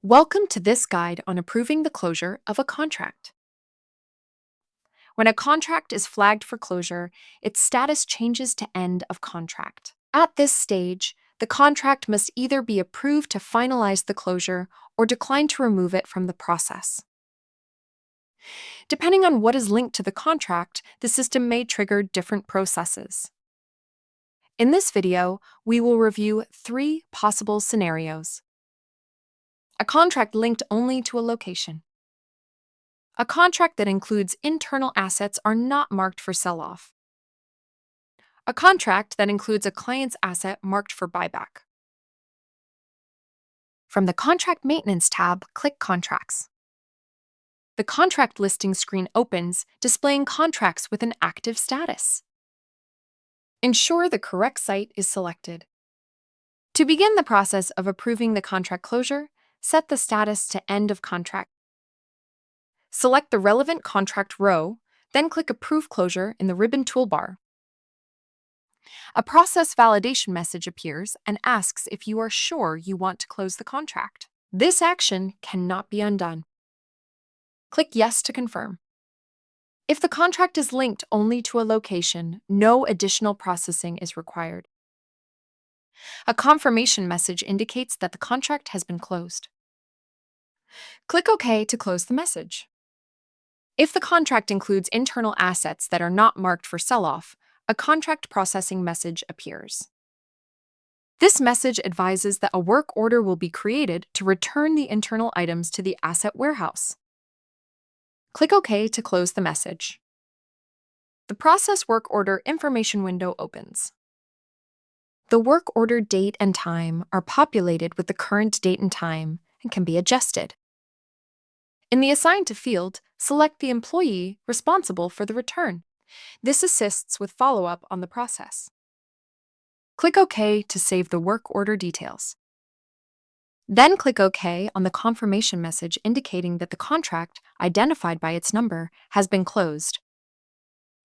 Welcome to this guide on approving the closure of a contract. When a contract is flagged for closure, its status changes to end of contract. At this stage, the contract must either be approved to finalize the closure or decline to remove it from the process. Depending on what is linked to the contract, the system may trigger different processes. In this video, we will review 3 possible scenarios. A contract linked only to a location. A contract that includes internal assets are not marked for sell-off. A contract that includes a client's asset marked for buyback. From the Contract Maintenance tab, click Contracts. The contract listing screen opens, displaying contracts with an active status. Ensure the correct site is selected. To begin the process of approving the contract closure, set the status to End of Contract. Select the relevant contract row, then click Approve Closure in the ribbon toolbar. A process validation message appears and asks if you are sure you want to close the contract. This action cannot be undone. Click Yes to confirm. If the contract is linked only to a location, no additional processing is required. A confirmation message indicates that the contract has been closed. Click OK to close the message. If the contract includes internal assets that are not marked for sell-off, a contract processing message appears. This message advises that a work order will be created to return the internal items to the asset warehouse. Click OK to close the message. The Process Work Order information window opens. The work order date and time are populated with the current date and time and can be adjusted. In the Assign to field, select the employee responsible for the return. This assists with follow-up on the process. Click OK to save the work order details. Then click OK on the confirmation message indicating that the contract, identified by its number, has been closed.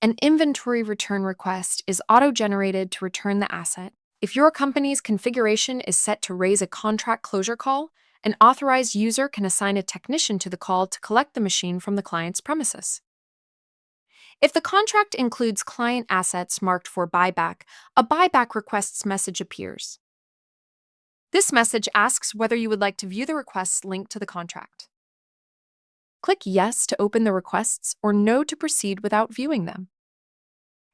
An inventory return request is auto-generated to return the asset. If your company's configuration is set to raise a contract closure call, an authorized user can assign a technician to the call to collect the machine from the client's premises. If the contract includes client assets marked for buyback, a buyback requests message appears. This message asks whether you would like to view the requests linked to the contract. Click Yes to open the requests or No to proceed without viewing them.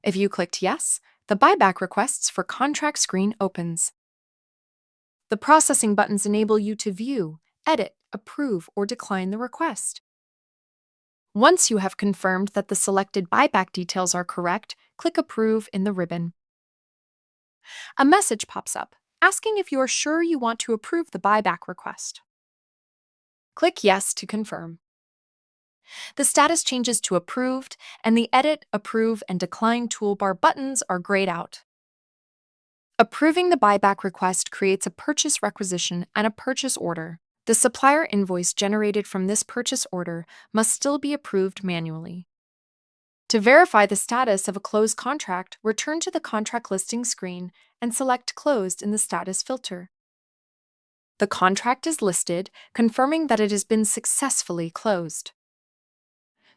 If you clicked Yes, the buyback requests for contract screen opens. The processing buttons enable you to view, edit, approve, or decline the request. Once you have confirmed that the selected buyback details are correct, click Approve in the ribbon. A message pops up, asking if you are sure you want to approve the buyback request. Click Yes to confirm. The status changes to Approved, and the Edit, Approve, and Decline toolbar buttons are grayed out. Approving the buyback request creates a purchase requisition and a purchase order. The supplier invoice generated from this purchase order must still be approved manually. To verify the status of a closed contract, return to the contract listing screen and select Closed in the status filter. The contract is listed, confirming that it has been successfully closed.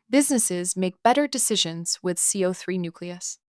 Businesses make better decisions with CO3 Nucleus.